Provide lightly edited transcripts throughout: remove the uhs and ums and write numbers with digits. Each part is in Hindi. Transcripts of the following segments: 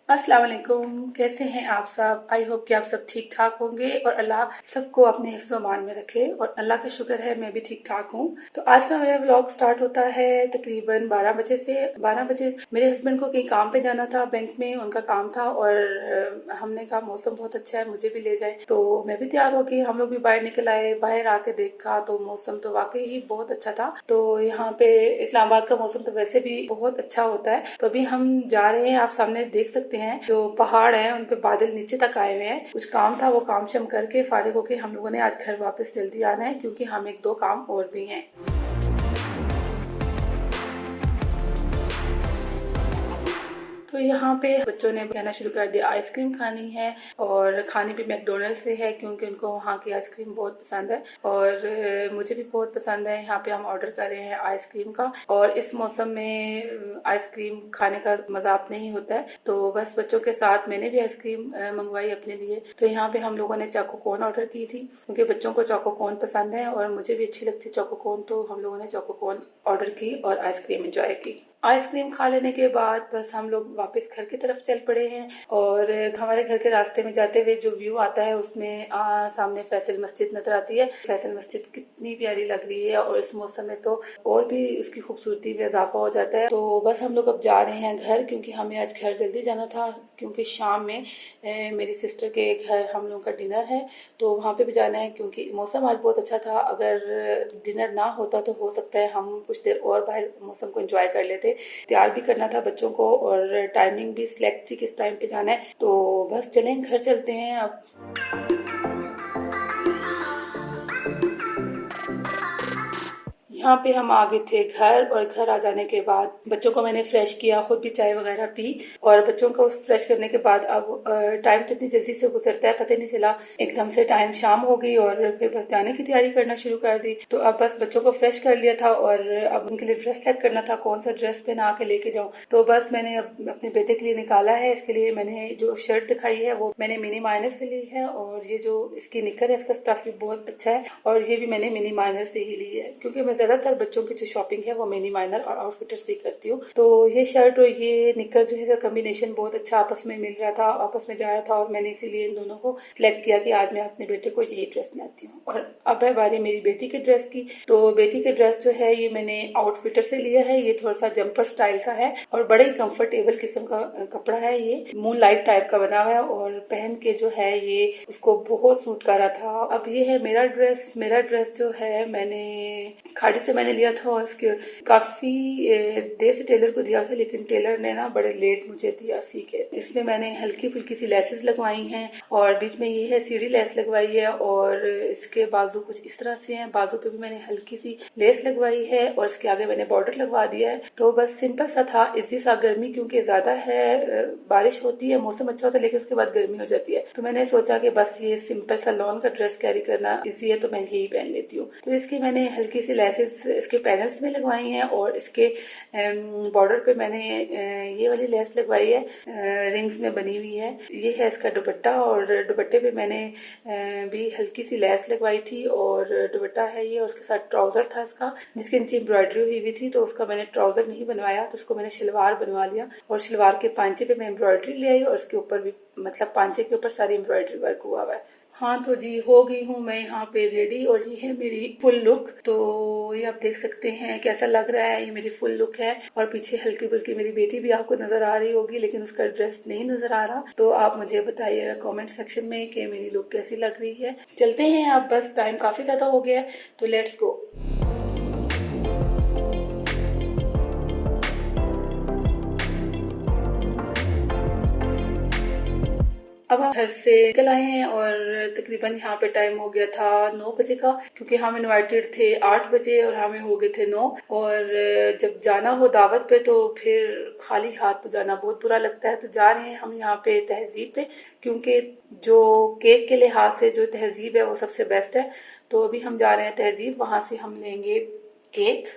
अस्सलाम वालेकुम। कैसे हैं आप सब? आई होप कि आप सब ठीक ठाक होंगे और अल्लाह सबको अपने हिफ्ज़ मान में रखे और अल्लाह का शुक्र है मैं भी ठीक ठाक हूँ। तो आज का मेरा व्लॉग स्टार्ट होता है तकरीबन 12 बजे से। 12 बजे मेरे हस्बैंड को कहीं काम पे जाना था, बैंक में उनका काम था और हमने कहा मौसम बहुत अच्छा है, मुझे भी ले जाए। तो मैं भी तैयार हो गई, हम लोग भी बाहर निकल आए। बाहर आके देखा तो मौसम तो वाकई ही बहुत अच्छा था। तो यहाँ पे इस्लामाबाद का मौसम तो वैसे भी बहुत अच्छा होता है। तो अभी हम जा रहे हैं, आप सामने देख सकते हैं जो पहाड़ हैं उन पे बादल नीचे तक आए हुए हैं। कुछ काम था, वो काम शम करके फारिग होके हम लोगों ने आज घर वापस जल्दी आना है क्योंकि हम 1-2 काम और भी हैं। तो यहाँ पे बच्चों ने कहना शुरू कर दिया आइसक्रीम खानी है और खाने भी मैकडोनल्ड से है क्योंकि उनको वहाँ की आइसक्रीम बहुत पसंद है और मुझे भी बहुत पसंद है। यहाँ पे हम ऑर्डर कर रहे हैं आइसक्रीम का और इस मौसम में आइसक्रीम खाने का मजा अपने ही होता है। तो बस बच्चों के साथ मैंने भी आइसक्रीम मंगवाई अपने लिए। तो यहाँ पे हम लोगों ने चोको कोन ऑर्डर की थी क्योंकि बच्चों को चोको कोन पसंद है और मुझे भी अच्छी लगती है चोको कोन। तो हम लोगों ने चोको कोन ऑर्डर की और आइसक्रीम एंजॉय की। आइसक्रीम खा लेने के बाद बस हम लोग वापस घर की तरफ चल पड़े हैं और हमारे घर के रास्ते में जाते हुए जो व्यू आता है उसमें सामने फैसल मस्जिद नजर आती है। फैसल मस्जिद कितनी प्यारी लग रही है और इस मौसम में तो और भी उसकी खूबसूरती में इजाफा हो जाता है। तो बस हम लोग अब जा रहे हैं घर क्योंकि हमें आज घर जल्दी जाना था क्योंकि शाम में मेरी सिस्टर के घर हम लोगों का डिनर है तो वहाँ पे भी जाना है क्योंकि मौसम आज बहुत अच्छा था। अगर डिनर ना होता तो हो सकता है हम कुछ देर और बाहर मौसम को एंजॉय कर लेते। तैयार भी करना था बच्चों को और टाइमिंग भी सिलेक्ट थी किस टाइम पे जाना है। तो बस चलें घर चलते हैं अब। यहाँ पे हम आ गए थे घर और घर आ जाने के बाद बच्चों को मैंने फ्रेश किया, खुद भी चाय वगैरह पी और बच्चों को फ्रेश करने के बाद अब टाइम तो इतनी जल्दी से गुजरता है पता नहीं चला। एकदम से टाइम शाम हो गई और फिर बस जाने की तैयारी करना शुरू कर दी। तो अब बस बच्चों को फ्रेश कर लिया था और अब उनके लिए ड्रेस सेलेक्ट करना था कौन सा ड्रेस पहना के लेके जाऊँ। तो बस मैंने अपने बेटे के लिए निकाला है। इसके लिए मैंने जो शर्ट दिखाई है वो मैंने मिनी माइनर से ली है और ये जो इसकी निकर है इसका स्टफ भी बहुत अच्छा है और ये भी मैंने मिनी माइनर से ही ली है क्योंकि मैं ज्यादातर बच्चों की जो शॉपिंग है वो मिनी माइनर और आउटफिटर से करती हूँ। तो ये शर्ट और ये निकर जो है इसका कॉम्बिनेशन बहुत अच्छा आपस में मिल रहा था, आपस में जा रहा था और मैंने इसीलिए इन दोनों को सिलेक्ट किया कि आज मैं अपने बेटे को यही ड्रेस पहनाती हूँ। और अब है बारी मेरी बेटी की ड्रेस की। तो बेटी की ड्रेस जो है ये मैंने आउटफिटर से लिया है। ये थोड़ा सा जंपर स्टाइल का है और बड़े ही कंफर्टेबल किस्म का कपड़ा है। ये मून लाइट टाइप का बना हुआ है और पहन के जो है ये उसको बहुत सूट कर रहा था। अब ये है मेरा ड्रेस। मेरा ड्रेस जो है मैंने खाड़ी से मैंने लिया था और इसके काफी देर से टेलर को दिया था लेकिन टेलर ने ना बड़े लेट मुझे दिया सी के। इसमें मैंने हल्की फुल्की सी लेसेस लगवाई हैं और बीच में ये है सीढ़ी लेस लगवाई है और इसके बाजू कुछ इस तरह से हैं। बाजू पे भी मैंने हल्की सी लेस लगवाई है और इसके आगे मैंने बॉर्डर लगवा दिया है। तो बस सिंपल सा था, इजी सा। गर्मी क्योंकि ज्यादा है, बारिश होती है, मौसम अच्छा होता है लेकिन उसके बाद गर्मी हो जाती है। तो मैंने सोचा कि बस ये सिंपल सा लॉन का ड्रेस कैरी करना इजी है तो मैं यही पहन लेती हूँ। तो इसकी मैंने हल्की सी लेसेस इसके पैनल्स में लगवाई हैं और इसके बॉर्डर पे मैंने ये वाली लेस लगवाई है, रिंग्स में बनी हुई है। ये है इसका दुपट्टा और दुपट्टे पे मैंने भी हल्की सी लेस लगवाई थी और दुपट्टा है ये और उसके साथ ट्राउजर था इसका जिसके नीचे एम्ब्रॉयडरी हुई हुई थी। तो उसका मैंने ट्राउजर नहीं बनवाया तो उसको मैंने शलवार बनवा लिया और शलवार के पांचे पे मैं एम्ब्रॉयडरी ले आई और उसके ऊपर भी मतलब पांचे के ऊपर सारी एम्ब्रॉयडरी वर्क हुआ हुआ है। हाँ तो जी हो गई हूँ मैं यहाँ पे रेडी और ये है मेरी फुल लुक। तो ये आप देख सकते हैं कैसा लग रहा है, ये मेरी फुल लुक है और पीछे हल्की फुल्की मेरी बेटी भी आपको नजर आ रही होगी लेकिन उसका ड्रेस नहीं नजर आ रहा। तो आप मुझे बताइएगा कमेंट सेक्शन में कि मेरी लुक कैसी लग रही है। चलते हैं आप, बस टाइम काफी ज्यादा हो गया है तो लेट्स गो। अब हम घर से निकल आए हैं और तकरीबन यहाँ पे टाइम हो गया था 9 बजे का क्योंकि हम इनवाइटेड थे 8 बजे और हमें हो गए थे 9। और जब जाना हो दावत पे तो फिर खाली हाथ तो जाना बहुत बुरा लगता है। तो जा रहे हैं हम यहाँ पे तहजीब पे क्योंकि जो केक के लिहाज से जो तहजीब है वो सबसे बेस्ट है। तो अभी हम जा रहे हैं तहजीब, वहां से हम लेंगे केक।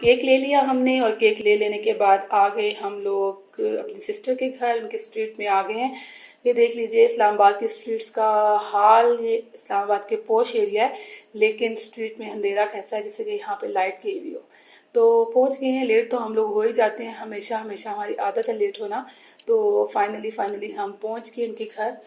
केक ले लिया हमने और केक ले लेने के बाद आ गए हम लोग अपनी सिस्टर के घर, उनके स्ट्रीट में आ गए हैं। ये देख लीजिए इस्लामाबाद की स्ट्रीट्स का हाल। ये इस्लामाबाद के पॉश एरिया है, लेकिन स्ट्रीट में अंधेरा कैसा है, जैसे कि यहाँ पे लाइट गई हुई हो। तो पहुंच गए हैं। लेट तो हम लोग हो ही जाते हैं, हमेशा हमेशा हमारी आदत है लेट होना। तो फाइनली हम पहुंच गए उनके घर।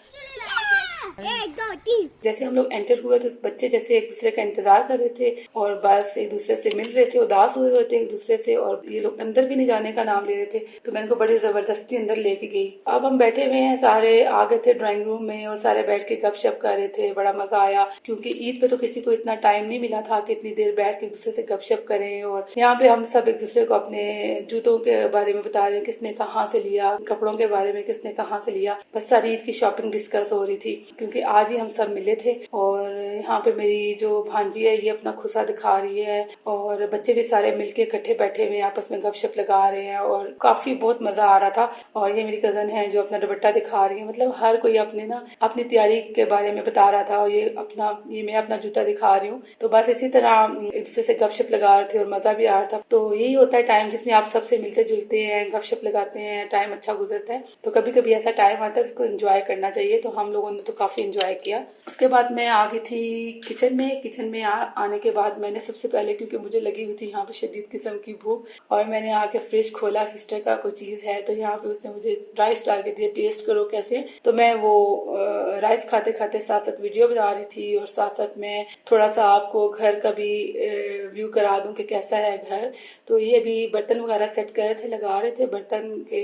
1 2 3 जैसे हम लोग एंटर हुए तो बच्चे जैसे एक दूसरे का इंतजार कर रहे थे और बस एक दूसरे से मिल रहे थे, उदास हुए थे एक दूसरे से, और ये लोग अंदर भी नहीं जाने का नाम ले रहे थे। तो मैं इनको बड़ी जबरदस्ती अंदर लेके गई। अब हम बैठे हुए हैं, सारे आ गए थे ड्राइंग रूम में और सारे बैठ के गपशप कर रहे थे। बड़ा मजा आया क्योंकि ईद पे तो किसी को इतना टाइम नहीं मिला था कि इतनी देर बैठ के एक दूसरे से गपशप करें। और यहाँ पे हम सब एक दूसरे को अपने जूतों के बारे में बता रहे हैं, किसने कहाँ से लिया, कपड़ों के बारे में किसने कहाँ से लिया। बस सारी ईद की शॉपिंग डिस्कस हो रही थी क्योंकि आज ही हम सब मिले थे। और यहाँ पे मेरी जो भांजी है ये अपना खुसा दिखा रही है और बच्चे भी सारे मिलके इकट्ठे बैठे हुए आपस में गपशप लगा रहे हैं और काफी बहुत मजा आ रहा था। और ये मेरी कजन है जो अपना दुपट्टा दिखा रही है। मतलब हर कोई अपनी तैयारी के बारे में बता रहा था और ये मैं अपना जूता दिखा रही हूँ। तो बस इसी तरह एक दूसरे से गपशप लगा रहे थे और मजा भी आ रहा था। तो यही होता है टाइम जिसमें आप सबसे मिलते जुलते हैं, गपशप लगाते हैं, टाइम अच्छा गुजरता है। तो कभी कभी ऐसा टाइम आता है उसको एंजॉय करना चाहिए। तो हम लोगों ने तो काफी एंजॉय किया। उसके बाद मैं आ गई थी किचन में आने के बाद मैंने सबसे पहले, क्योंकि मुझे लगी हुई थी यहाँ पे शदीद किस्म की भूख, और मैंने आके फ्रिज खोला, सिस्टर का कोई चीज है तो यहाँ पे उसने मुझे राइस डाल के दिया, टेस्ट करो कैसे। तो मैं वो राइस खाते खाते साथ साथ वीडियो बना रही थी और साथ साथ मैं थोड़ा सा आपको घर का भी व्यू करा दूं कि कैसा है घर। तो ये भी बर्तन वगैरह सेट कर रहे थे, लगा रहे थे बर्तन के।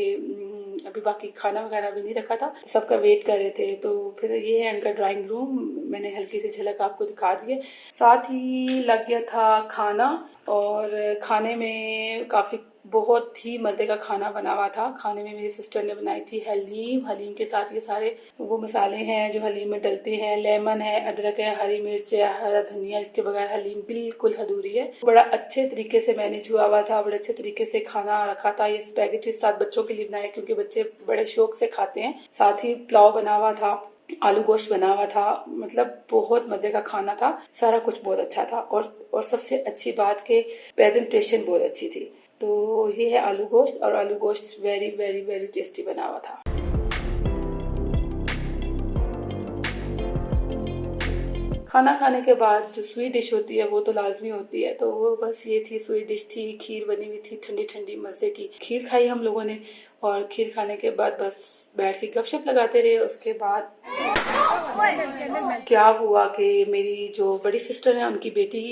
अभी बाकी खाना वगैरह भी नहीं रखा था, सबका वेट कर रहे थे। तो फिर ये है इनका ड्राइंग रूम, मैंने हल्की सी झलक आपको दिखा दी है। साथ ही लग गया था खाना, और खाने में काफी बहुत ही मजे का खाना बना हुआ था। खाने में मेरी सिस्टर ने बनाई थी हलीम के साथ ये सारे वो मसाले हैं जो हलीम में डलते हैं। लेमन है, अदरक है, हरी मिर्च है, हरा धनिया, इसके बगैर हलीम बिल्कुल अधूरी है। बड़ा अच्छे तरीके से मैनेज हुआ हुआ था, बड़े अच्छे तरीके से खाना रखा था। ये स्पैगेटी साथ बच्चों के लिए बनाया क्योंकि बच्चे बड़े शौक से खाते हैं। साथ ही पुलाव बना हुआ था, आलू गोश्त बना हुआ था। मतलब बहुत मजे का खाना था, सारा कुछ बहुत अच्छा था। और सबसे अच्छी बात के प्रेजेंटेशन बहुत अच्छी थी। तो ये है आलू गोश्त, और आलू गोश्त वेरी वेरी वेरी टेस्टी बना हुआ था। खाना खाने के बाद जो स्वीट डिश होती है वो तो लाजमी होती है। तो वो बस ये थी, स्वीट डिश थी, खीर बनी हुई थी ठंडी ठंडी मजे की। खीर खाई हम लोगों ने, और खीर खाने के बाद बस बैठ के गपशप लगाते रहे। उसके बाद क्या हुआ कि मेरी जो बड़ी सिस्टर है उनकी बेटी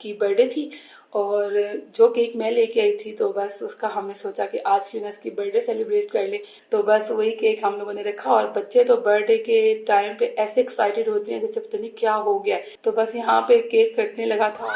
की बर्थडे थी, और जो केक मैं लेके आई थी तो बस उसका हमने सोचा कि आज क्यों ना इसकी बर्थडे सेलिब्रेट कर ले। तो बस वही केक हम लोगों ने रखा, और बच्चे तो बर्थडे के टाइम पे ऐसे एक्साइटेड होते हैं जैसे पता नहीं क्या हो गया। तो बस यहाँ पे केक कटने लगा था।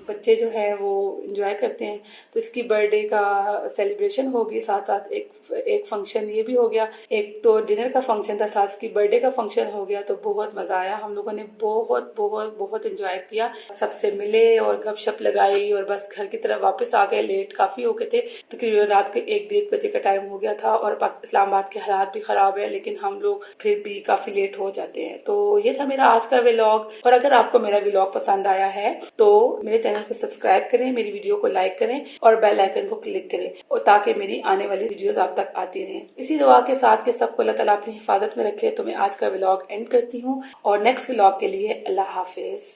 बच्चे जो है वो एंजॉय करते हैं। तो इसकी बर्थडे का सेलिब्रेशन होगी, साथ साथ एक फंक्शन ये भी हो गया। एक तो डिनर का फंक्शन था, साथ की बर्थडे का फंक्शन हो गया। तो बहुत मजा आया, हम लोगों ने बहुत बहुत बहुत एंजॉय किया। सबसे मिले और गपशप लगाई और बस घर की तरफ वापस आ गए। लेट काफी हो गए थे, तकरीबन रात के 1-1:30 बजे का टाइम हो गया था। और इस्लामाबाद के हालात भी खराब है, लेकिन हम लोग फिर भी काफी लेट हो जाते हैं। तो ये था मेरा आज का व्लॉग। और अगर आपको मेरा व्लॉग पसंद आया है तो मेरे चैनल को सब्सक्राइब करें, मेरी वीडियो को लाइक करें और बेल आइकन को क्लिक करें, और ताकि मेरी आने वाली वीडियोस आप तक आती रहें। इसी दुआ के साथ के सबको अल्लाह ताला अपनी हिफाजत में रखे। तो मैं आज का व्लॉग एंड करती हूँ, और नेक्स्ट व्लॉग के लिए अल्लाह हाफिज।